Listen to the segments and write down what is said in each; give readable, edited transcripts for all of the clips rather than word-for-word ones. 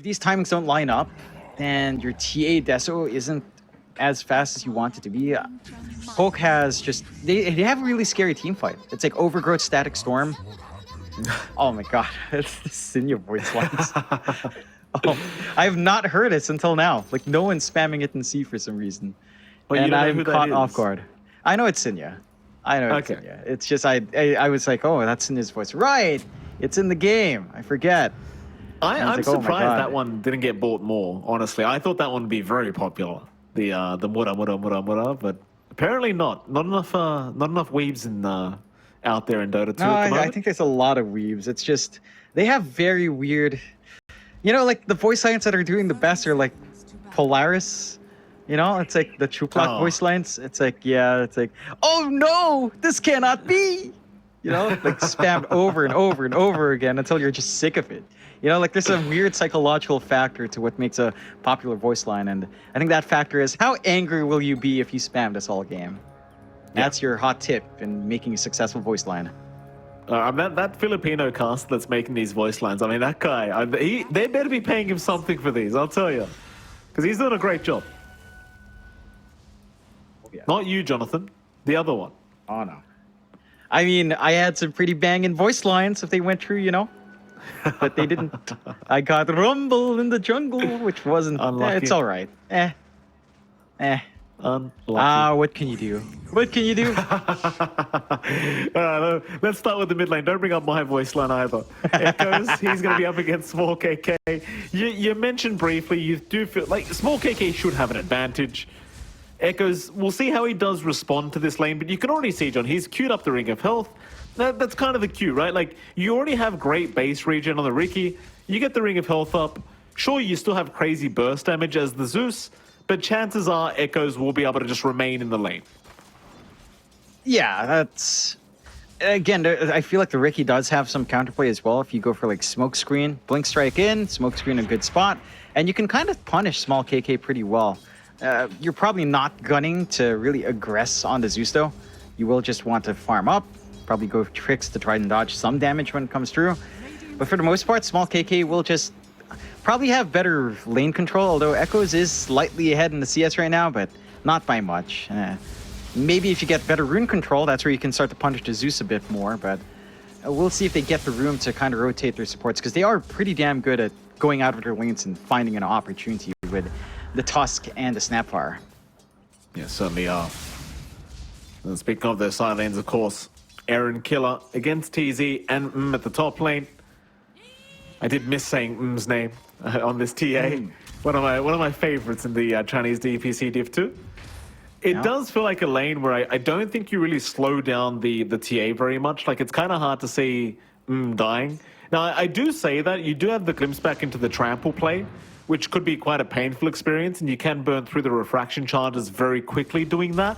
these timings don't line up, and your TA Deso isn't as fast as you want it to be, Poke has just... They have a really scary team fight. It's like Overgrowth, Static Storm. Oh my god, it's the Sinya voice lines. Oh, I have not heard it until now. Like, no one's spamming it in C for some reason. Well, and I'm caught off guard. I know it's Sinya. I know it's Sinya. It's just, I was like, oh, that's Sinya's voice. Right! It's in the game. I forget. I'm like, surprised oh that one didn't get bought more, honestly. I thought that one would be very popular. The Mura, but apparently not. Not enough weebs in out there in Dota 2 no, at the moment. I think there's a lot of weebs. It's just, they have very weird... You know, like, the voice lines that are doing the best are, like, Polaris. You know, it's like the Chuplak voice lines. It's like, yeah, it's like, oh no, this cannot be! You know, like, spammed over and over and over again until you're just sick of it. You know, like, there's a weird psychological factor to what makes a popular voice line, and I think that factor is, how angry will you be if you spam this all game? That's your hot tip in making a successful voice line. That Filipino cast that's making these voice lines, I mean, that guy, they better be paying him something for these, I'll tell you. Because he's doing a great job. Oh, yeah. Not you, Jonathan. The other one. Oh, no. I mean, I had some pretty banging voice lines if they went through, you know? But they didn't. I got Rumble in the Jungle, which wasn't... it's all right. Unlucky. What can you do? What can you do? Let's start with the mid lane. Don't bring up my voice line either. Echoes, he's going to be up against Small KK. You mentioned briefly, you do feel like Small KK should have an advantage. Echoes, we'll see how he does respond to this lane, but you can already see, John, he's queued up the Ring of Health. That's kind of the cue, right? Like, you already have great base regen on the Riki. You get the Ring of Health up. Sure, you still have crazy burst damage as the Zeus, but chances are Echoes will be able to just remain in the lane. Yeah, that's... Again, I feel like the Riki does have some counterplay as well. If you go for, like, Smoke Screen, Blink Strike in, Smoke Screen a good spot, and you can kind of punish Small KK pretty well. You're probably not gunning to really aggress on the Zeus, though. You will just want to farm up, probably go tricks to try and dodge some damage when it comes through. But for the most part, Small KK will just probably have better lane control, although Echoes is slightly ahead in the CS right now, but not by much. Maybe if you get better rune control, that's where you can start to punish the Zeus a bit more, but we'll see if they get the room to kind of rotate their supports, because they are pretty damn good at going out of their lanes and finding an opportunity with the Tusk and the Snapfire. Yeah, certainly are. And speaking of their side lanes, of course, Aaron Killer against TZ and at the top lane. I did miss saying name on this TA. One of my favorites in the Chinese DPC Div 2. It does feel like a lane where I don't think you really slow down the TA very much. Like, it's kind of hard to see dying. Now, I do say that you do have the glimpse back into the trample play, which could be quite a painful experience, and you can burn through the refraction charges very quickly doing that.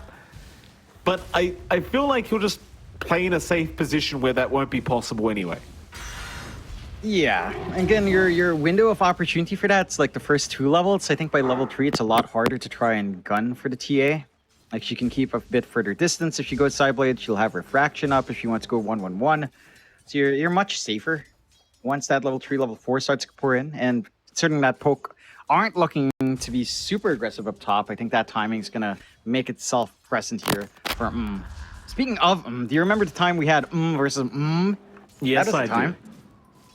But I feel like he'll just play in a safe position where that won't be possible anyway. Yeah, again, your window of opportunity for that's like the first 2 levels. I think by level 3, it's a lot harder to try and gun for the TA. Like, she can keep a bit further distance if she goes Sideblade. She'll have refraction up if she wants to go 1-1-1. So you're much safer once that level 3, level 4 starts to pour in. And considering that Poke aren't looking to be super aggressive up top, I think that timing is going to make itself present here for Speaking of do you remember the time we had versus Yes, I do.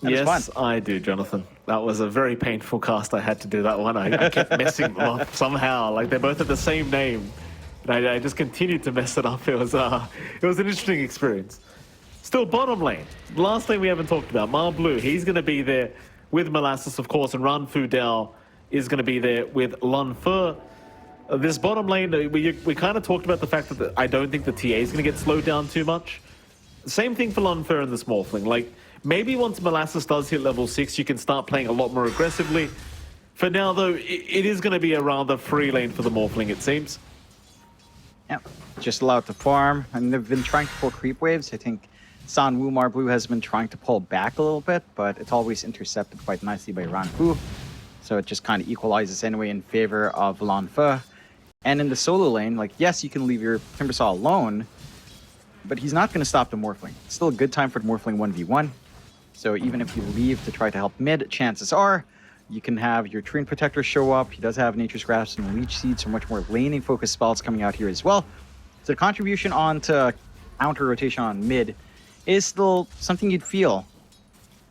Yes, I do, Jonathan. That was a very painful cast. I had to do that one. I kept messing them up somehow. Like, they both had the same name. And I just continued to mess it up. It was an interesting experience. Still, bottom lane. Last lane we haven't talked about. Mar Blue, he's going to be there with Molasses, of course, and Ran Fu Dao is going to be there with Lun Fe. This bottom lane, we kind of talked about the fact that I don't think the TA is going to get slowed down too much. Same thing for Lun Fe and the Small Fling. Like, maybe once Molasses does hit level 6, you can start playing a lot more aggressively. For now, though, it is going to be a rather free lane for the Morphling, it seems. Yeah, just allowed to farm. And they've been trying to pull creep waves. I think San Wu Mar Blue has been trying to pull back a little bit, but it's always intercepted quite nicely by Ran Fu. So it just kind of equalizes anyway in favor of Lan Fe. And in the solo lane, like, yes, you can leave your Timbersaw alone, but he's not going to stop the Morphling. It's still a good time for the Morphling 1v1. So even if you leave to try to help mid, chances are You can have your Treant Protector show up. He does have Nature's Grasp and Leech Seed, so much more laning focused spells coming out here as well. So the contribution onto counter rotation on mid is still something you'd feel.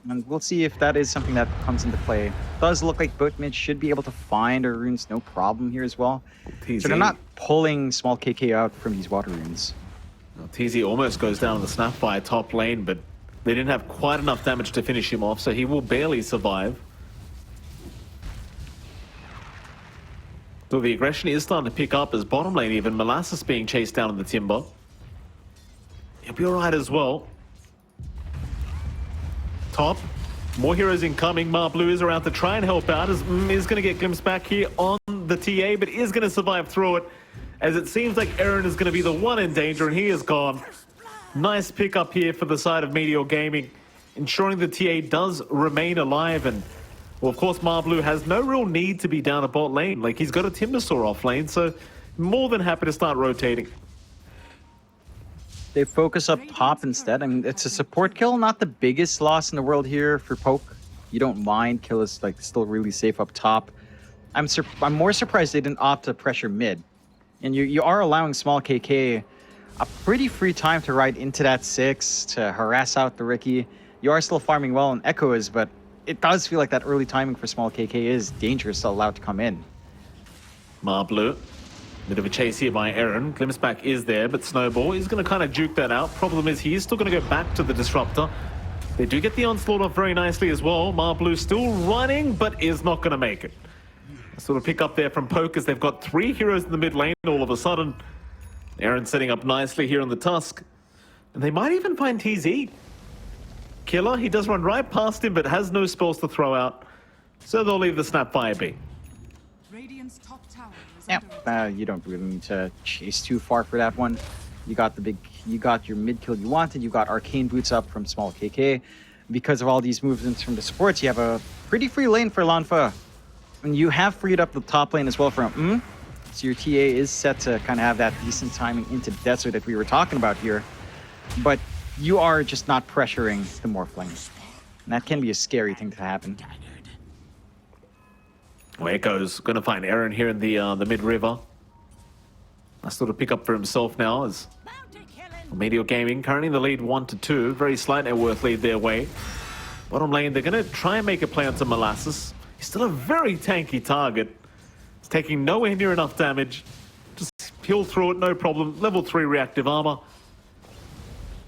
And we'll see if that is something that comes into play. Does look like both mid should be able to find our runes no problem here as well. TZ. So they're not pulling small KK out from these water runes. Well, TZ almost goes down on the Snapfire top lane, but they didn't have quite enough damage to finish him off, so he will barely survive. So the aggression is starting to pick up as bottom lane even. Molasses being chased down in the timber. He'll be alright as well. Top. More heroes incoming. Blue is around to try and help out as is going to get glimpsed back here on the TA, but is going to survive through it as it seems like Aaron is going to be the one in danger and he is gone. Nice pick up here for the side of Meteor Gaming, ensuring the TA does remain alive. And well, of course, Blue has no real need to be down a bot lane. Like, he's got a Timbersaw off lane, so more than happy to start rotating. They focus up top instead. I mean, it's a support kill, not the biggest loss in the world here for Poke. You don't mind. Kill is like still really safe up top. I'm more surprised they didn't opt to pressure mid. And you are allowing small KK a pretty free time to ride into that 6 to harass out the Ricky. You are still farming well in Echoes, but it does feel like that early timing for small KK is dangerous to allow to come in. Blue. Bit of a chase here by Aaron. Glimpse back is there, but Snowball is going to kind of juke that out. Problem is, he is still going to go back to the Disruptor. They do get the onslaught off very nicely as well. Blue still running, but is not going to make it. Sort of pick up there from Poke as they've got 3 heroes in the mid lane all of a sudden. Aaron setting up nicely here in the Tusk. And they might even find TZ. Killer, he does run right past him, but has no spells to throw out. So they'll leave the Snapfire be. Radiant's top tower is Yeah, under attack. you don't really need to chase too far for that one. You got your mid kill you wanted. You got Arcane Boots up from small KK. Because of all these movements from the supports, you have a pretty free lane for Lanfa. And you have freed up the top lane as well from So your TA is set to kind of have that decent timing into the desert that we were talking about here. But you are just not pressuring the Morphling. And that can be a scary thing to happen. Well, Echo's going to find Aaron here in the mid-river. Nice little pick up for himself now as Meteor Gaming currently in the lead 1-2. Very slight net worth lead their way. Bottom lane, they're going to try and make a play onto Molasses. He's still a very tanky target. He's taking nowhere near enough damage. Just peel through it, no problem. Level 3 reactive armor.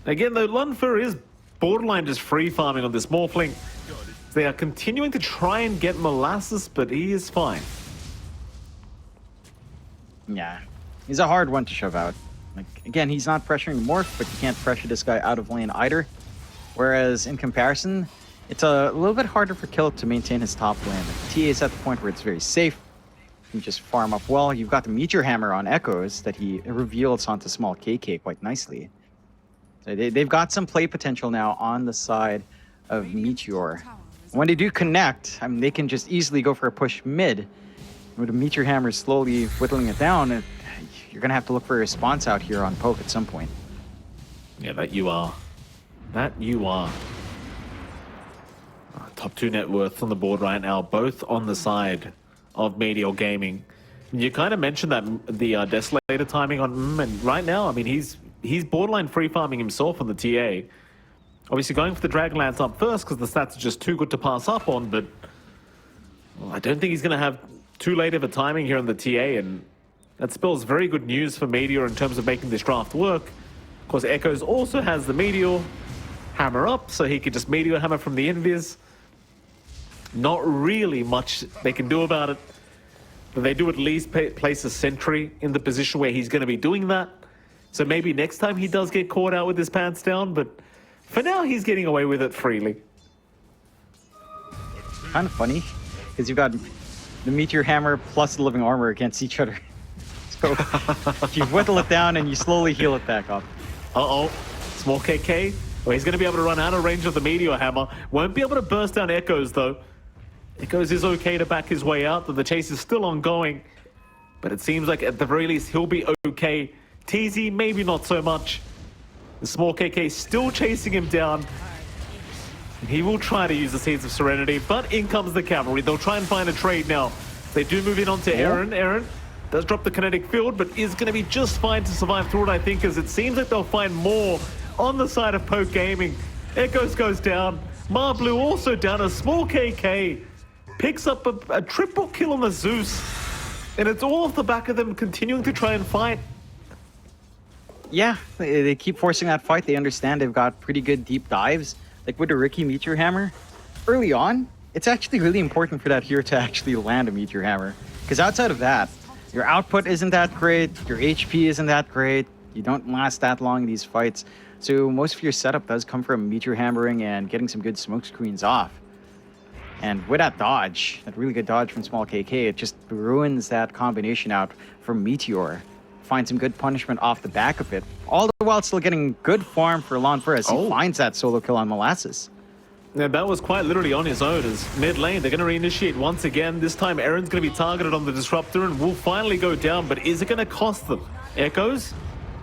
Again, though, Lunfer is borderline just free farming on this Morphling. They are continuing to try and get Molasses, but he is fine. Yeah, he's a hard one to shove out. Like, again, he's not pressuring Morph, but you can't pressure this guy out of lane either. Whereas, in comparison, it's a little bit harder for Kill to maintain his top lane. Like, TA is at the point where it's very safe. You can just farm up well. You've got the Meteor Hammer on Echoes that he reveals onto small KK quite nicely. So they've got some play potential now on the side of Meteor. When they do connect, I mean, they can just easily go for a push mid. With the Meteor Hammer slowly whittling it down, you're going to have to look for a response out here on Poke at some point. Yeah, that you are. That you are. Top 2 net worth on the board right now, both on the side of Meteor Gaming. You kind of mentioned that the Desolator timing on and right now, I mean, he's borderline free farming himself on the TA. Obviously going for the Dragonlance up first because the stats are just too good to pass up on, but well, I don't think he's going to have too late of a timing here on the TA, and that spells very good news for Meteor in terms of making this draft work. Of course, Echoes also has the Meteor Hammer up, so he could just Meteor Hammer from the invis. Not really much they can do about it, but they do at least place a sentry in the position where he's going to be doing that. So maybe next time he does get caught out with his pants down, but for now he's getting away with it freely. Kind of funny, because you've got the Meteor Hammer plus the Living Armor against each other. So if you whittle it down and you slowly heal it back up. Uh-oh. Small KK. Well, he's going to be able to run out of range of the Meteor Hammer. Won't be able to burst down Echoes, though. Echoes is okay to back his way out, but the chase is still ongoing. But it seems like at the very least he'll be okay. TZ, maybe not so much. The small KK still chasing him down. He will try to use the Seeds of Serenity, but in comes the cavalry. They'll try and find a trade now. They do move in onto Aaron. Aaron does drop the kinetic field, but is going to be just fine to survive through it, I think, as it seems like they'll find more on the side of Poke Gaming. Echoes goes down. Marblue also down. A small KK picks up a triple kill on the Zeus. And it's all off the back of them continuing to try and fight. Yeah, they keep forcing that fight. They understand they've got pretty good deep dives. Like with the Ricky Meteor Hammer, early on, it's actually really important for that hero to actually land a Meteor Hammer. Because outside of that, your output isn't that great, your HP isn't that great, you don't last that long in these fights. So most of your setup does come from Meteor Hammering and getting some good smoke screens off. And with that dodge, that really good dodge from Small KK, it just ruins that combination out from Meteor. Find some good punishment off the back of it, all the while still getting good farm for Lonfer as he finds that solo kill on Molasses. Yeah, that was quite literally on his own as mid lane. They're going to reinitiate once again. This time Aaron's going to be targeted on the Disruptor and will finally go down, but is it going to cost them? Echoes,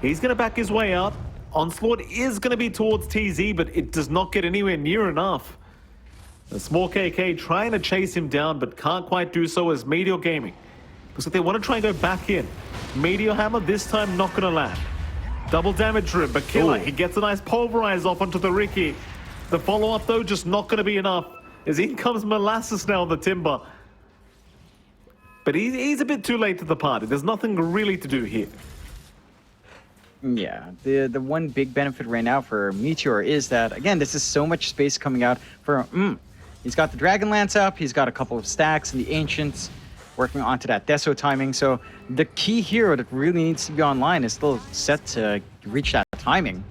he's going to back his way out. Onslaught is going to be towards TZ, but it does not get anywhere near enough. The Small KK trying to chase him down, but can't quite do so as Meteor Gaming. Looks like they want to try and go back in. Meteor Hammer this time not going to land. Double damage for him, but Killer, he gets a nice pulverize off onto the Ricky. The follow-up, though, just not going to be enough. As in comes Molasses now on the Timber. But he's a bit too late to the party. There's nothing really to do here. Yeah, the one big benefit right now for Meteor is that, again, this is so much space coming out for... He's got the Dragonlance up, he's got a couple of stacks and the Ancients working onto that Deso timing. So the key hero that really needs to be online is still set to reach that timing.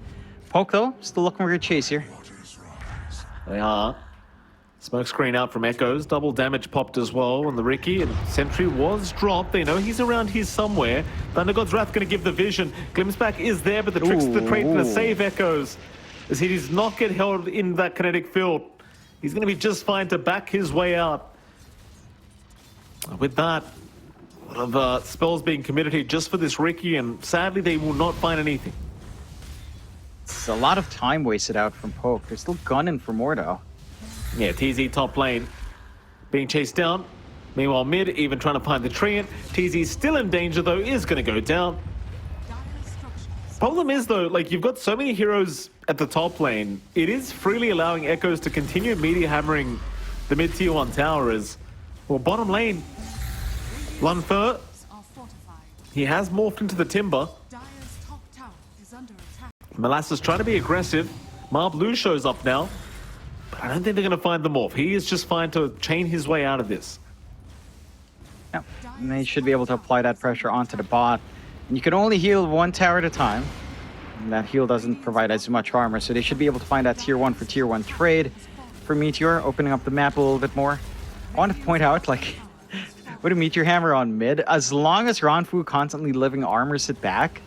Poke, though, still looking for a chase here. They are. Smoke screen out from Echoes. Double damage popped as well on the Ricky, and Sentry was dropped. They know he's around here somewhere. Thunder God's Wrath going to give the vision. Glimpse back is there, but the trick's the trait to save Echoes, as he does not get held in that kinetic field. He's going to be just fine to back his way out. With that, a lot of spells being committed here just for this Ricky, and sadly they will not find anything. It's a lot of time wasted out from Poke. They're still gunning for more, though. Yeah, TZ top lane being chased down. Meanwhile, mid even trying to find the Treant. TZ still in danger, though, is going to go down. Problem is, though, like, you've got so many heroes at the top lane, it is freely allowing Echoes to continue meteor hammering the mid-tier 1 tower as, well, bottom lane. Lunfer, he has morphed into the Timber. Molasses trying to be aggressive. Marblue shows up now, but I don't think they're going to find the morph. He is just fine to chain his way out of this. Yeah, and they should be able to apply that pressure onto the bot. And you can only heal one tower at a time. And that heal doesn't provide as much armor, so they should be able to find that tier 1 for tier 1 trade for Meteor, opening up the map a little bit more. I want to point out, like, with a Meteor Hammer on mid, as long as Ranfu constantly living armors it back,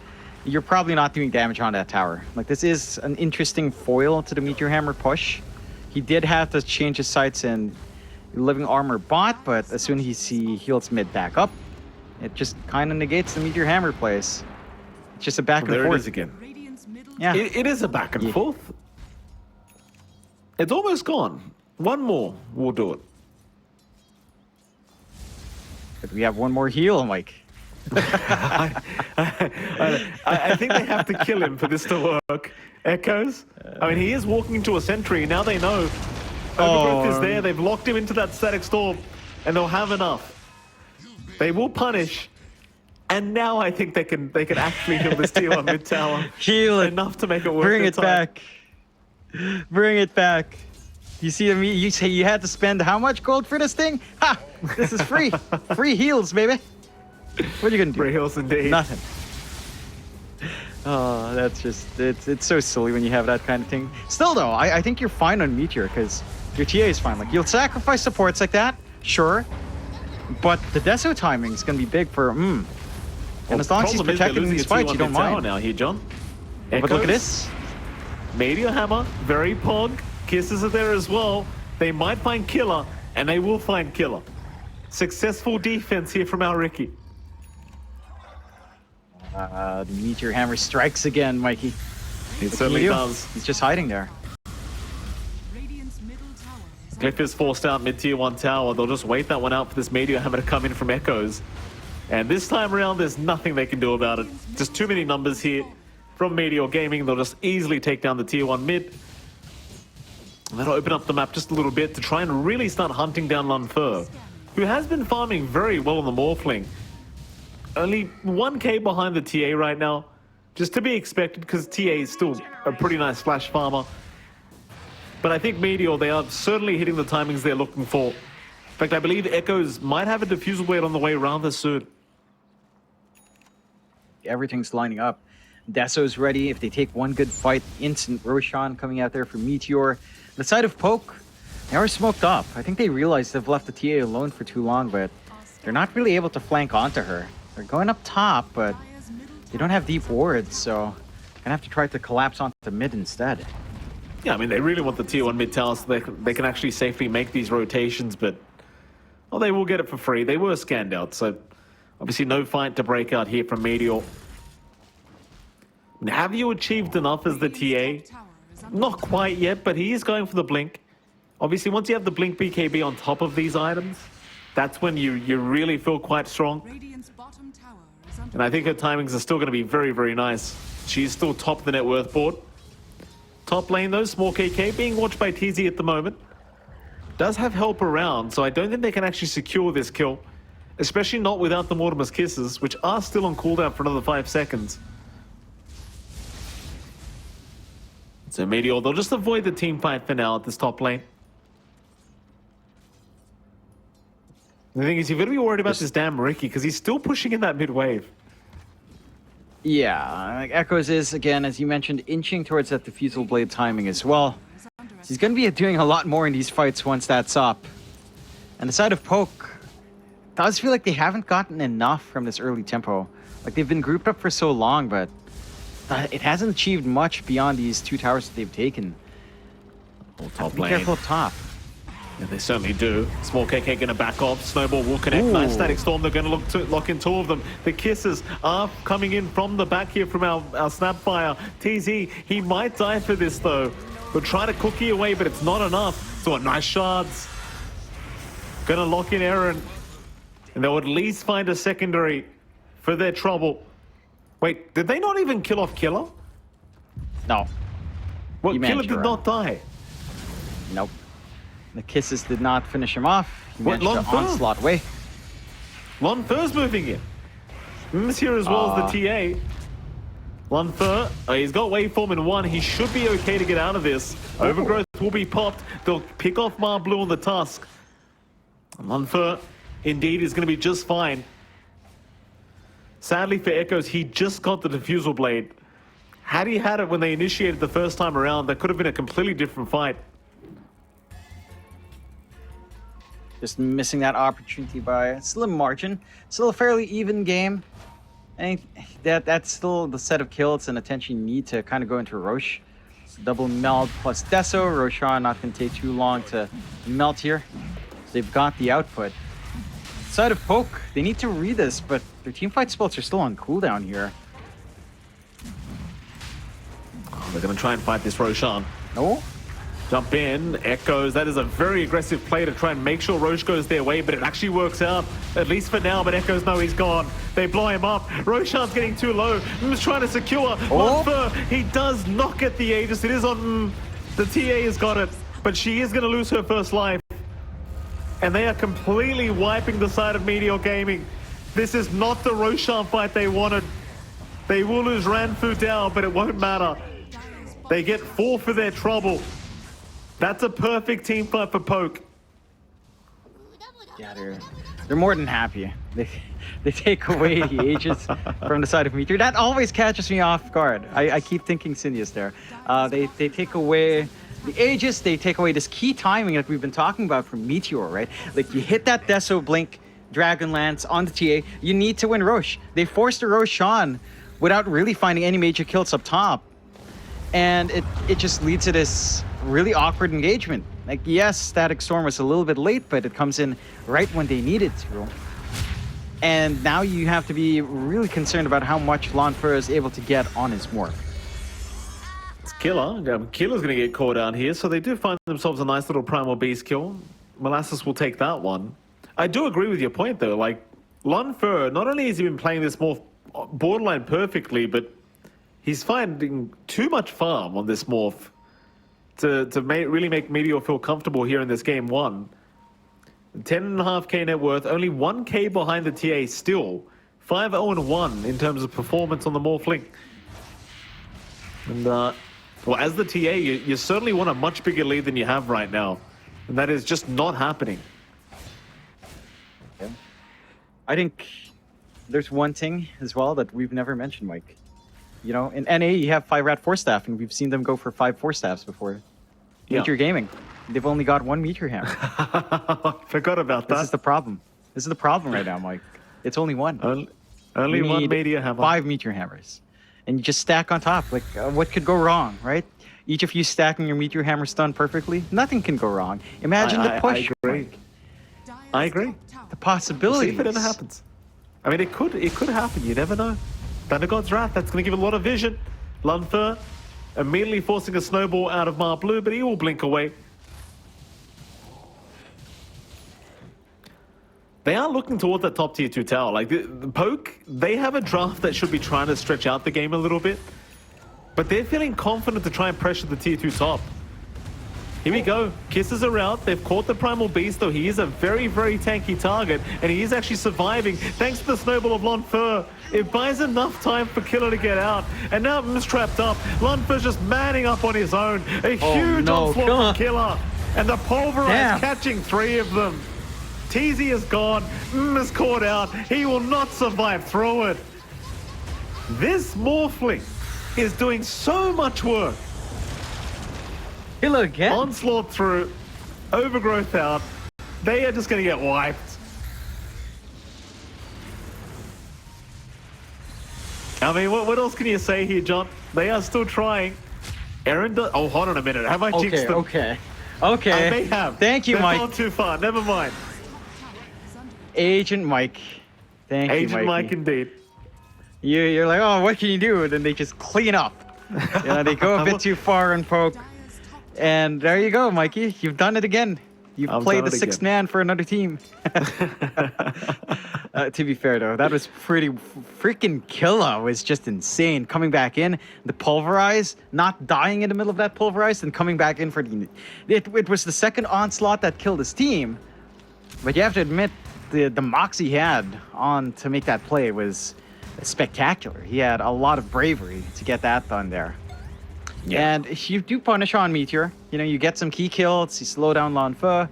you're probably not doing damage on that tower. Like, this is an interesting foil to the Meteor Hammer push. He did have to change his sights and living armor bot, but as soon as he heals mid back up, it just kind of negates the Meteor Hammer plays. It's just a back and forth. There it is again. Yeah. It is a back and forth. It's almost gone. One more will do it. But we have one more heal, Mike. I think they have to kill him for this to work. Echoes? I mean, he is walking into a sentry. Now they know. Overgrowth is there. They've locked him into that static storm, and they'll have enough. They will punish. And now I think they can actually heal this tier 1 mid tower. Heal it. Enough to make it work. Bring it back. Bring it back. You see me? You say you had to spend how much gold for this thing? Ha! This is free. Free heals, baby. What are you gonna do? Free heals indeed. Nothing. Oh, that's just it's so silly when you have that kind of thing. Still though, I think you're fine on Meteor because your TA is fine. Like, you'll sacrifice supports like that, sure, but the Deso timing is gonna be big for And as long as he's protecting these fights, you don't mind. Now here, John. But look at this. Meteor Hammer, very pog. Kisses are there as well. They might find Killer, and they will find Killer. Successful defense here from our Ricky. The Meteor Hammer strikes again, Mikey. It certainly does. He's just hiding there. Glyph is forced out mid-tier 1 tower. They'll just wait that one out for this Meteor Hammer to come in from Echoes. And this time around, there's nothing they can do about it. Just too many numbers here from Meteor Gaming. They'll just easily take down the tier 1 mid. And that'll open up the map just a little bit to try and really start hunting down Lunfer, who has been farming very well on the Morphling. Only 1k behind the TA right now. Just to be expected, because TA is still a pretty nice flash farmer. But I think Meteor, they are certainly hitting the timings they're looking for. In fact, I believe Echoes might have a diffusal blade on the way rather soon. Everything's lining up. Deso's ready. If they take one good fight, instant Roshan coming out there for Meteor. The side of Poke, they are smoked up. I think they realize they've left the TA alone for too long, but they're not really able to flank onto her. They're going up top, but they don't have deep wards, so gonna have to try to collapse onto mid instead. Yeah, I mean, they really want the tier 1 mid tower so they can actually safely make these rotations, but well, they will get it for free. They were scanned out, so obviously no fight to break out here from Meteor. Have you achieved enough as the TA? Not quite yet, but he is going for the blink. Obviously, once you have the blink BKB on top of these items, that's when you really feel quite strong. And I think her timings are still going to be very, very nice. She's still top of the net worth board. Top lane though, Small KK being watched by TZ at the moment. Does have help around, so I don't think they can actually secure this kill. Especially not without the Mortimer's Kisses, which are still on cooldown for another 5 seconds. So Meteor, they'll just avoid the team fight for now at this top lane. The thing is, you've got to be worried about this damn Ricky, because he's still pushing in that mid wave. Yeah, like Echoes is, again, as you mentioned, inching towards that diffusal blade timing as well. He's going to be doing a lot more in these fights once that's up. And the side of Poke does feel like they haven't gotten enough from this early tempo. Like, they've been grouped up for so long, but it hasn't achieved much beyond these 2 towers that they've taken. Top be lane. careful up top. Yeah, they certainly do. Small KK going to back off. Snowball will connect. Ooh. Nice static storm. They're going to lock in 2 of them. The kisses are coming in from the back here from our Snapfire. TZ, he might die for this though. We'll try to cookie away, but it's not enough. So nice shards. Going to lock in Aaron. And they'll at least find a secondary for their trouble. Wait, did they not even kill off Killer? No. Well, He Killer managed did to not die. Nope. The kisses did not finish him off. He What, managed to Lon Fer? onslaught away. Lunfer's moving in. M's here as well as the TA. Lunfer, he's got waveform in 1. He should be okay to get out of this. Overgrowth will be popped. They'll pick off Mar Blue on the Tusk. Lunfer, indeed, is going to be just fine. Sadly for Echoes, he just got the Diffusal Blade. Had he had it when they initiated the first time around, that could have been a completely different fight. Just missing that opportunity by a slim margin. Still a fairly even game. I think that's still the set of kills and attention you need to kind of go into Roche. It's double meld plus Deso. Roshan not going to take too long to melt here. So they've got the output. Side of Poke, they need to read this, but their teamfight spells are still on cooldown here. Oh, they're going to try and fight this Roshan. No? Jump in, Echoes. That is a very aggressive play to try and make sure Roche goes their way, but it actually works out, at least for now, but Echoes know he's gone. They blow him up. Roshan's getting too low. He's trying to secure. Lunfer, he does not get the Aegis. It is on the TA has got it, but she is going to lose her first life. And they are completely wiping the side of Meteor Gaming. This is not the Roshan fight they wanted. They will lose Ranfu down, but it won't matter. They get 4 for their trouble. That's a perfect team fight for Poke. Yeah, they're more than happy. They take away the Aegis from the side of Meteor. That always catches me off guard. I keep thinking Cindy's there. They take away the Aegis, they take away this key timing that we've been talking about from Meteor, right? Like, you hit that Deso Blink, Dragonlance on the TA, you need to win Roche. They forced the Roshan without really finding any major kills up top. And it just leads to this really awkward engagement. Like, yes, Static Storm was a little bit late, but it comes in right when they need it to. And now you have to be really concerned about how much Lonfer is able to get on his morph. It's Killer. Killer's going to get caught down here, so they do find themselves a nice little Primal Beast kill. Molasses will take that one. I do agree with your point, though. Like, Lunfer, not only has he been playing this morph borderline perfectly, but he's finding too much farm on this morph to really make Meteor feel comfortable here in this game one. 10.5k net worth, only 1k behind the TA still. 5-0-1 in terms of performance on the Morphling. And, well, as the TA, you certainly want a much bigger lead than you have right now. And that is just not happening. Yeah. I think there's one thing as well that we've never mentioned, Mike. You know, in NA, you have 5 Rat 4 staff, and we've seen them go for 5 4 staffs before. Yeah. Meteor Gaming, they've only got 1 Meteor Hammer. Forgot about that. This is the problem. This is the problem right now, Mike. It's only 1. Only You one need Meteor Hammer. 5 Meteor Hammers. And you just stack on top. Like, what could go wrong, right? Each of you stacking your Meteor Hammer stun perfectly, nothing can go wrong. Imagine the push. I agree. Mike. I agree. The possibilities. See if it ever happens. I mean, it could happen. You never know. Thunder God's Wrath, that's going to give a lot of vision. Lunfer immediately forcing a snowball out of Mar Blue, but he will blink away. They are looking toward that top tier 2 tower. Like, the Poke, they have a draft that should be trying to stretch out the game a little bit. But they're feeling confident to try and pressure the tier 2 top. Here we go. Kisses are out. They've caught the Primal Beast, though he is a very, very tanky target, and he is actually surviving thanks to the snowball of Lunfer. It buys enough time for Killer to get out, and now M's trapped up. Lunfer's just manning up on his own. A huge onslaught from Killer, and the Pulverize catching 3 of them. TZ is gone. Is caught out. He will not survive through it. This Morphling is doing so much work. Killer again. Onslaught through, Overgrowth out. They are just going to get wiped. I mean, what else can you say here, John? They are still trying. Aaron does... Oh, hold on a minute. Have I jinxed them? Okay. I may have. Thank you, They've Mike. gone too far. Never mind. Agent Mike. Thank you, Agent Mike, indeed. You're like, oh, what can you do? And then they just clean up. You know, they go a bit too far and poke. And there you go, Mikey. You've done it again. You've played the 6th man for another team. To be fair, though, that was pretty freaking killer. Was just insane. Coming back in, the Pulverize, not dying in the middle of that Pulverize, and coming back in for the... It was the second onslaught that killed his team. But you have to admit, the moxie he had on to make that play was spectacular. He had a lot of bravery to get that done there. Yeah. And you do punish on Meteor. You know, you get some key kills, you slow down Lunfer,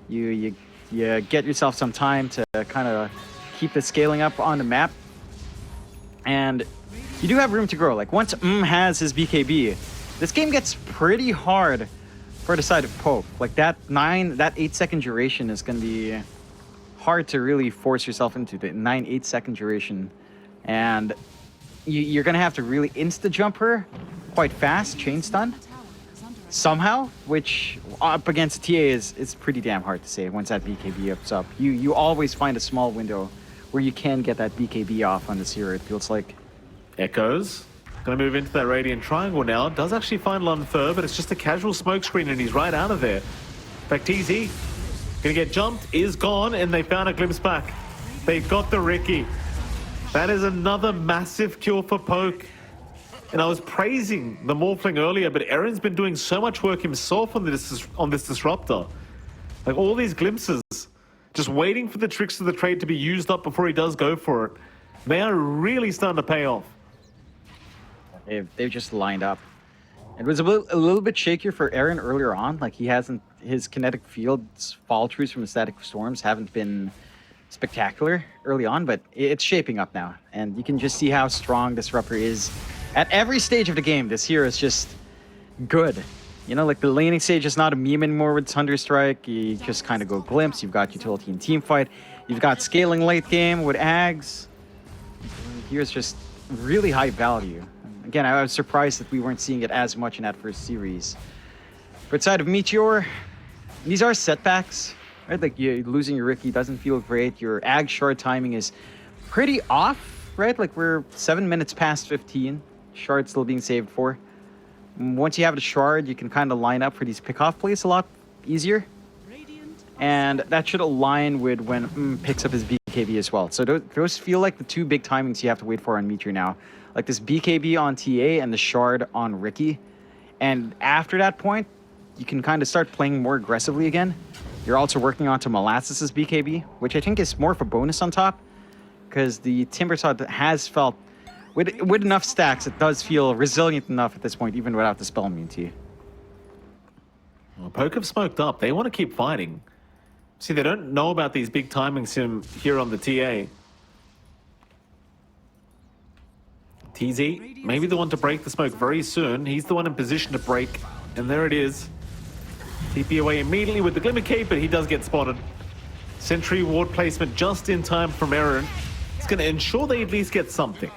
you get yourself some time to kind of keep the scaling up on the map. And you do have room to grow. Like, once has his BKB, this game gets pretty hard for the side of Poke. Like, that 8-second duration is going to be hard to really force yourself into, the 8-second duration. And you're going to have to really insta-jump her quite fast, chain stun, somehow, which up against TA is pretty damn hard to say once that BKB ups up. You always find a small window where you can get that BKB off on this hero, it feels like. Echoes. Gonna move into that Radiant Triangle now. Does actually find Lunfer, but it's just a casual smoke screen and he's right out of there. In fact, TZ gonna get jumped, is gone, and they found a glimpse back. They've got the Ricky. That is another massive kill for Poke. And I was praising the Morphling earlier, but Aaron's been doing so much work himself on this Disruptor. Like, all these glimpses, just waiting for the tricks of the trade to be used up before he does go for it. They are really starting to pay off. They've just lined up. It was a little bit shakier for Aaron earlier on. Like, his kinetic fields fall-throughs from the static storms haven't been spectacular early on, but it's shaping up now. And you can just see how strong Disruptor is. At every stage of the game, this hero is just good. You know, like, the laning stage is not a meme anymore with Thunderstrike. You just kind of go glimpse. You've got utility and team fight. You've got scaling late game with Ags. Here's just really high value. Again, I was surprised that we weren't seeing it as much in that first series. For the side of Meteor, these are setbacks, right? Like, losing your Ricky doesn't feel great. Your Ag shard timing is pretty off, right? Like, we're 7 minutes past 15. Shard still being saved for. Once you have the shard, you can kind of line up for these pick-off plays a lot easier. And that should align with when picks up his BKB as well. So those feel like the two big timings you have to wait for on Meteor now. Like this BKB on TA and the shard on Ricky. And after that point, you can kind of start playing more aggressively again. You're also working onto Molasses' BKB, which I think is more of a bonus on top. Because the Timber Saw has felt, with enough stacks, it does feel resilient enough at this point, even without the spell immunity. Well, Poke have smoked up. They want to keep fighting. See, they don't know about these big timings here on the TA. TZ, maybe the one to break the smoke very soon. He's the one in position to break. And there it is. TP away immediately with the Glimmer Cape, but he does get spotted. Sentry ward placement just in time from Aaron. It's going to ensure they at least get something.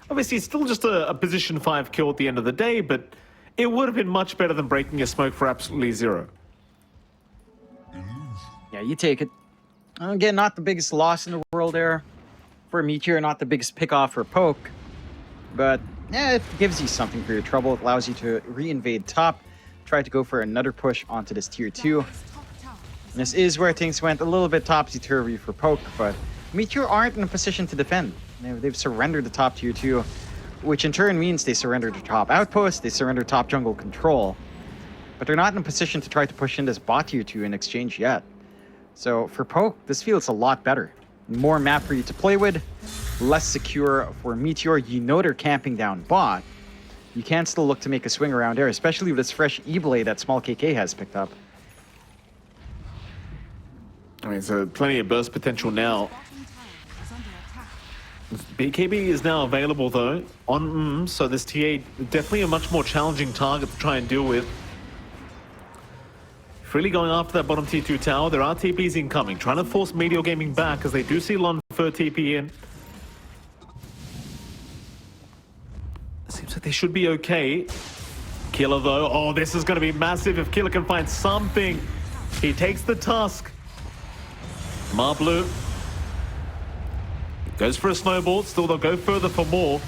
Obviously, it's still just a position 5 kill at the end of the day, but it would have been much better than breaking a smoke for absolutely zero. Yeah, you take it. Again, not the biggest loss in the world there for Meteor, not the biggest pick-off for Poke. But, yeah, it gives you something for your trouble. It allows you to re-invade top, try to go for another push onto this tier 2. And this is where things went a little bit topsy-turvy for Poke, but Meteor aren't in a position to defend. They've surrendered the top tier 2, which in turn means they surrendered the top outpost, they surrendered top jungle control. But they're not in a position to try to push in this bot tier 2 in exchange yet. So for Poke, this feels a lot better. More map for you to play with, less secure for Meteor. You know they're camping down bot. You can still look to make a swing around there, especially with this fresh E-Blade that Small KK has picked up. I mean, so plenty of burst potential now. BKB is now available though on so this TA definitely a much more challenging target to try and deal with. Really going after that bottom T2 tower. There are TPs incoming, trying to force Meteor Gaming back as they do see Lunfer TP in. Seems like they should be okay. Killer though, oh, this is going to be massive if Killer can find something. He takes the Tusk. Marblue goes for a snowball. Still, they'll go further for more.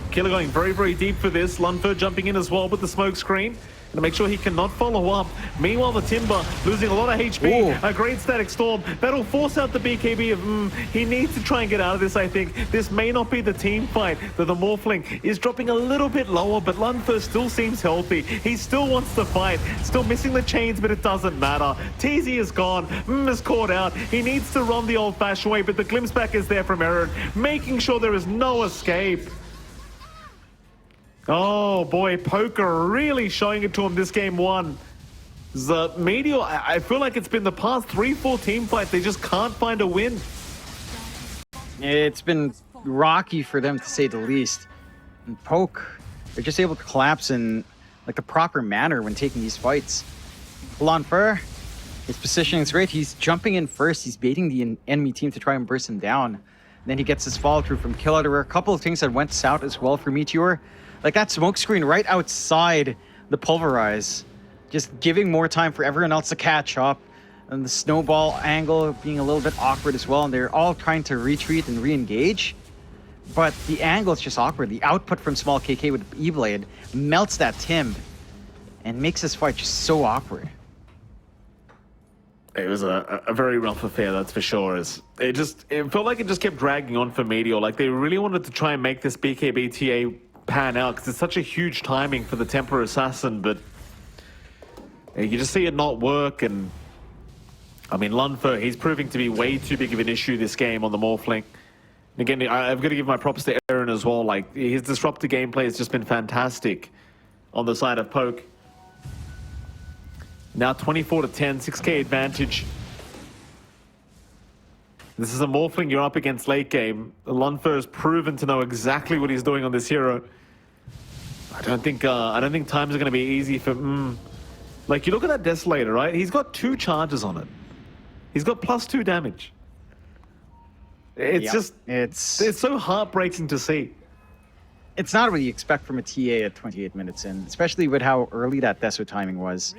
Killer going very, very deep for this. Lunfer jumping in as well with the smoke screen. To make sure he cannot follow up. Meanwhile, the Timber losing a lot of HP. Ooh. A great static storm. That'll force out the BKB of He needs to try and get out of this, I think. This may not be the team fight. The Morphling is dropping a little bit lower, but Lunfer still seems healthy. He still wants to fight. Still missing the chains, but it doesn't matter. TZ is gone. Is caught out. He needs to run the old-fashioned way, but the glimpse back is there from Aaron, making sure there is no escape. Oh boy, Poker really showing it to him this game one. The Meteor, I feel like it's been the past 3-4 team fights. They just can't find a win. It's been rocky for them to say the least. And Poke, they're just able to collapse in like the proper manner when taking these fights. Lunfer, his positioning is great. He's jumping in first. He's baiting the enemy team to try and burst him down. And then he gets his follow through from Killer. There were a couple of things that went south as well for Meteor. Like that smoke screen right outside the Pulverize, just giving more time for everyone else to catch up. And the snowball angle being a little bit awkward as well. And they're all trying to retreat and re-engage. But the angle is just awkward. The output from Small KK with E-Blade melts that Tim and makes this fight just so awkward. It was a very rough affair, that's for sure. It felt like it just kept dragging on for Meteor. Like they really wanted to try and make this BKB TA pan out because it's such a huge timing for the Temper Assassin, but you just see it not work. And I mean, Lunfer, he's proving to be way too big of an issue this game on the Morphling. Again, I've got to give my props to Aaron as well. Like his disruptive gameplay has just been fantastic on the side of Poke. Now 24-10, 6k advantage. This is a Morphling you're up against late game. Lunfer has proven to know exactly what he's doing on this hero. I don't think times are going to be easy for Like you look at that Desolator, right? He's got 2 charges on it. He's got +2 damage. It's so heartbreaking to see. It's not what you expect from a TA at 28 minutes in, especially with how early that Deso timing was.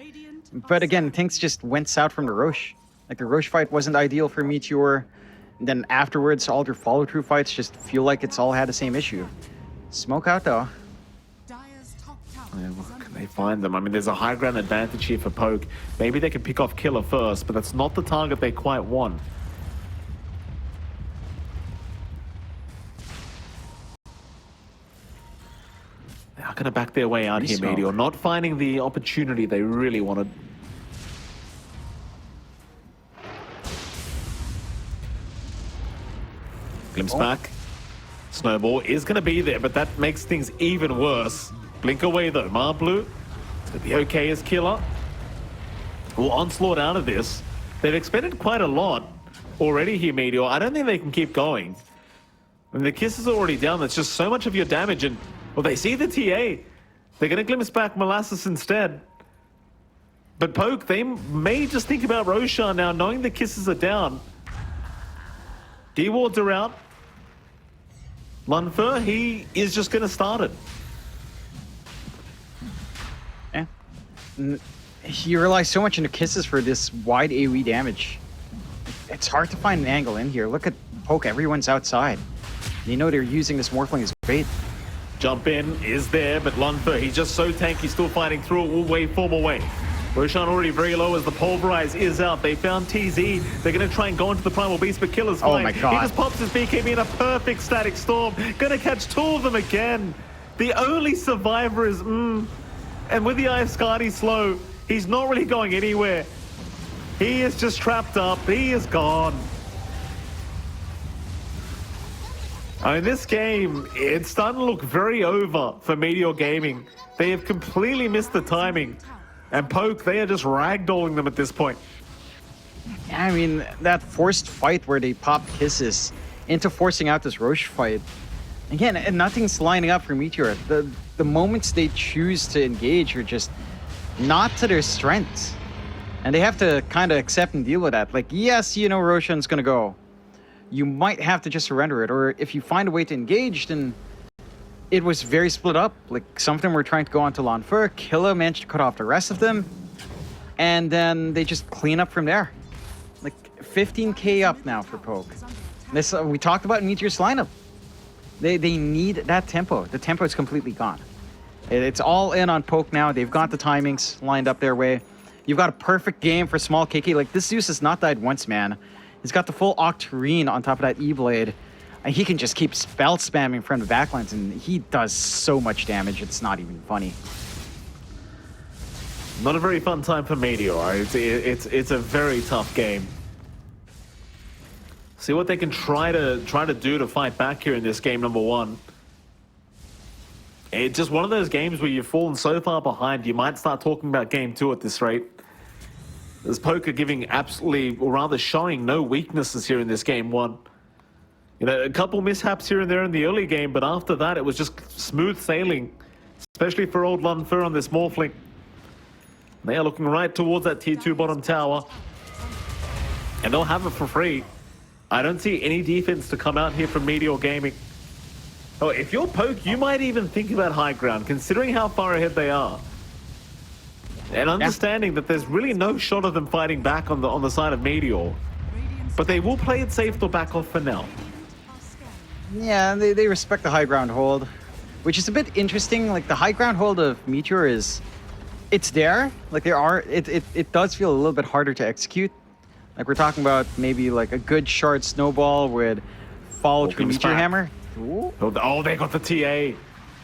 But again, things just went south from the Roche. Like the Roche fight wasn't ideal for Meteor. And then afterwards, all their follow-through fights just feel like it's all had the same issue. Smoke out though. Yeah, what can they find them. I mean, there's a high ground advantage here for Poke. Maybe they can pick off Killer first, but that's not the target they quite want. They are going to back their way out here, Meteor, not finding the opportunity they really wanted. Glimpse back. Snowball is going to be there, but that makes things even worse. Blink away, though. Marblu, it's going to be okay as Killer. Will Onslaught out of this. They've expended quite a lot already here, Meteor. I don't think they can keep going. I mean, the Kiss is already down. That's just so much of your damage. And, well, they see the TA. They're going to glimpse back Molasses instead. But Poke, they may just think about Roshan now, knowing the Kisses are down. D-Wards are out. Lunfer, he is just going to start it. Yeah. He relies so much into Kisses for this wide AoE damage. It's hard to find an angle in here. Look at Poke, everyone's outside. You know they're using this Morphling as bait. Jump in is there, but Lunfer, he's just so tanky, still fighting through it, will wave form away. Roshan already very low as the Pulverize is out. They found TZ. They're going to try and go into the Primal Beast, but Killer's flying. Oh my God. He just pops his BKB in a perfect static storm. Going to catch two of them again. The only survivor is And with the Eye of Skadi slow, he's not really going anywhere. He is just trapped up. He is gone. I mean, this game, it's starting to look very over for Meteor Gaming. They have completely missed the timing. And Poke, they are just ragdolling them at this point. I mean, that forced fight where they pop Kisses into forcing out this Roche fight. Again, and nothing's lining up for Meteor. The moments they choose to engage are just not to their strengths. And they have to kind of accept and deal with that. Like, yes, you know Roshan's going to go. You might have to just surrender it. Or if you find a way to engage, then it was very split up. Like, some of them were trying to go onto Lanfur. Killa managed to cut off the rest of them. And then they just clean up from there. Like, 15k up now for Poke. This we talked about Meteor's lineup. They need that tempo. The tempo is completely gone. It's all in on Poke now. They've got the timings lined up their way. You've got a perfect game for small KK. Like, this Zeus has not died once, man. He's got the full Octarine on top of that E-Blade. And he can just keep spell spamming from the backlines, and he does so much damage, it's not even funny. Not a very fun time for Meteor. It's a very tough game. See what they can try to do to fight back here in this game number one. It's just one of those games where you've fallen so far behind, you might start talking about game two at this rate. As Poker giving absolutely, or rather showing no weaknesses here in this game one. You know, a couple mishaps here and there in the early game, but after that, it was just smooth sailing, especially for old Lunfer on this Morphling. They are looking right towards that tier 2 bottom tower, and they'll have it for free. I don't see any defense to come out here from Meteor Gaming. Oh, if you're Poke, you might even think about high ground, considering how far ahead they are. And understanding that there's really no shot of them fighting back on the side of Meteor. But they will play it safe to back off for now. Yeah, they respect the high ground hold, which is a bit interesting. Like, the high ground hold of Meteor it's there. Like, it does feel a little bit harder to execute. Like, we're talking about maybe like a good shard snowball with follow through Meteor Hammer. Ooh. Oh, they got the TA.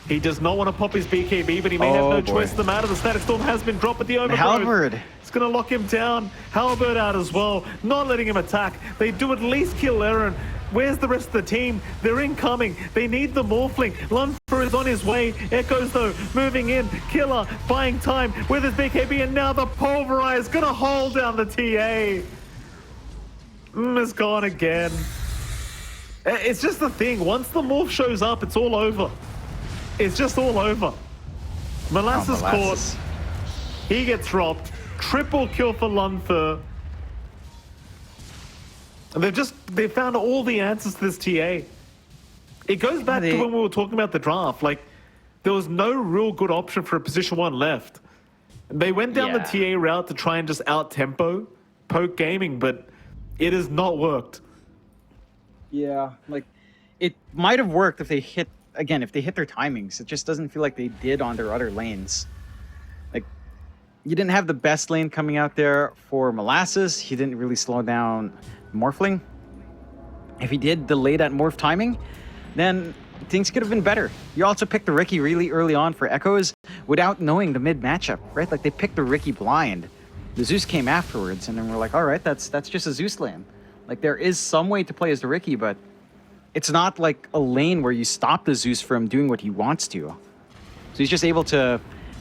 He does not want to pop his BKB, but he may have no choice. The matter, the static storm has been dropped, but the overgrowth. Halberd. It's going to lock him down. Halberd out as well, not letting him attack. They do at least kill LRNR. Where's the rest of the team? They're incoming. They need the Morphling. Lunfer is on his way. Echoes, though, moving in. Killer buying time with his BKB, and now the Pulverize going to hold down the TA. Is gone again. It's just the thing. Once the Morph shows up, it's all over. It's just all over. Molasses caught. He gets dropped. Triple kill for Lunfer. And they've found all the answers to this TA. It goes back to when we were talking about the draft. Like, there was no real good option for a position 1 left. They went down the TA route to try and just out-tempo Poke Gaming, but it has not worked. Yeah, like, it might have worked if they hit their timings. It just doesn't feel like they did on their other lanes. You didn't have the best lane coming out there for Molasses. He didn't really slow down Morphling. If he did delay that morph timing, then things could have been better. You also picked the Riki really early on for Echoes without knowing the mid matchup, right? Like they picked the Riki blind. The Zeus came afterwards, and then we're like, all right, that's just a Zeus lane. Like there is some way to play as the Riki, but it's not like a lane where you stop the Zeus from doing what he wants to. So he's just able to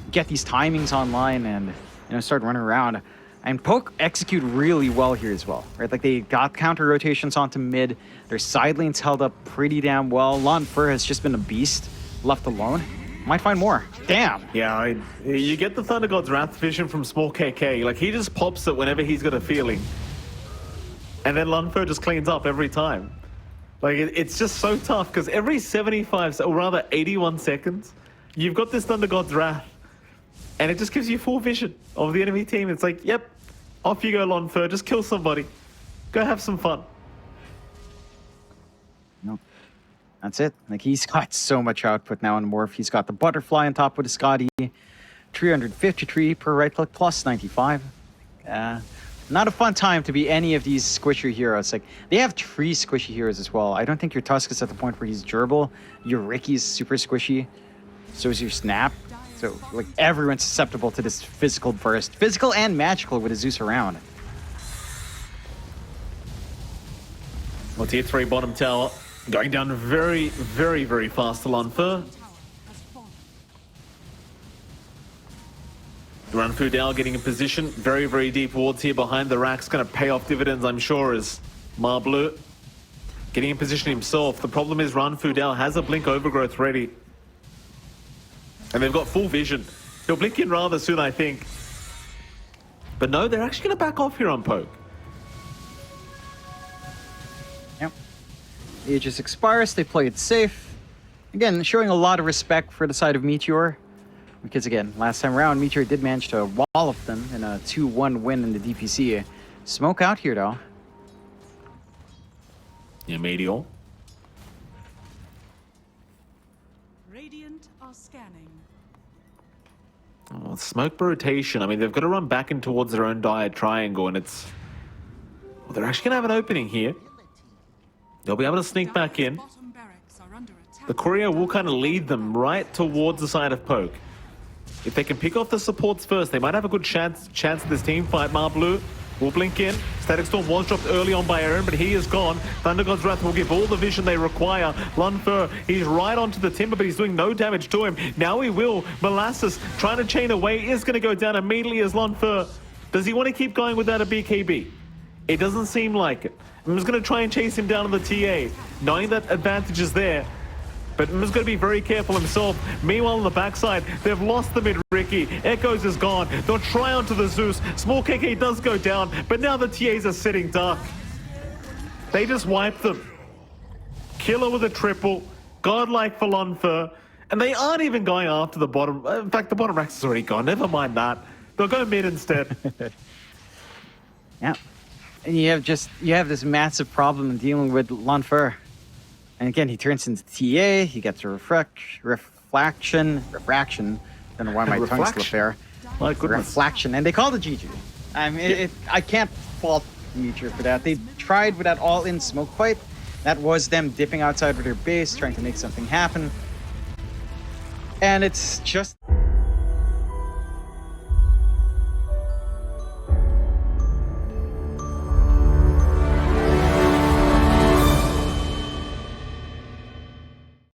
get these timings online and start running around. And Poke execute really well here as well, right? Like they got counter rotations onto mid. Their side lanes held up pretty damn well. Lon Fur has just been a beast, left alone. Might find more. Damn. Yeah, you get the Thunder God's Wrath vision from Small KK. Like he just pops it whenever he's got a feeling. And then Lon Fur just cleans up every time. Like it's just so tough because every 75, or rather 81 seconds, you've got this Thunder God's Wrath. And it just gives you full vision of the enemy team. It's like, yep, off you go, Lon Fur. Just kill somebody. Go have some fun. Nope. That's it. Like he's got so much output now on Morph. He's got the Butterfly on top with the Scotty. 353 per right click plus 95. Not a fun time to be any of these squishy heroes. Like they have 3 squishy heroes as well. I don't think your Tusk is at the point where he's durable. Your Riki's super squishy. So is your Snap. So, like, everyone's susceptible to this physical burst. Physical and magical with a Zeus around. Well, tier 3 bottom tower going down very, very, very fast to Lon Fur. Ranfu Dao getting in position very, very deep wards here behind the racks. Going to pay off dividends, I'm sure, as Marbleu getting in position himself. The problem is Ranfu Dao has a Blink Overgrowth ready. And they've got full vision. He'll blink in rather soon, I think. But no, they're actually going to back off here on Poke. Yep. Aegis expires, they play it safe. Again, showing a lot of respect for the side of Meteor. Because again, last time around, Meteor did manage to wallop them in a 2-1 win in the DPC. Smoke out here, though. Yeah, Meteor. Radiant are scanning. Oh, smoke rotation. I mean, they've got to run back in towards their own dire triangle, and it's... Well, they're actually going to have an opening here. They'll be able to sneak back in. Bottom barracks are under attack. The courier will kind of lead them right towards the side of Poke. If they can pick off the supports first, they might have a good chance at this team fight. Marbleu will blink in. Static Storm was dropped early on by Aaron, but he is gone. Thunder God's Wrath will give all the vision they require. Lon Fur, he's right onto the timber, but he's doing no damage to him. Now he will. Molasses trying to chain away is going to go down immediately as Lon Fur. Does he want to keep going without a BKB? It doesn't seem like it. I'm just going to try and chase him down on the TA, knowing that advantage is there. But M's going to be very careful himself. Meanwhile, on the backside, they've lost the mid-Riki. Echoes is gone. They'll try onto the Zeus. Small KK does go down, but now the TAs are sitting duck. They just wiped them. Killer with a triple. Godlike for Lon Fur. And they aren't even going after the bottom. In fact, the bottom racks is already gone. Never mind that. They'll go mid instead. Yeah. And you have this massive problem in dealing with Lon Fur. And again, he turns into TA, he gets a refraction. Don't know why my tongue's still fair. My goodness. Reflection, and they called it GG. I mean, I can't fault Meteor for that. They tried with that all-in smoke fight. That was them dipping outside of their base, trying to make something happen. And it's just...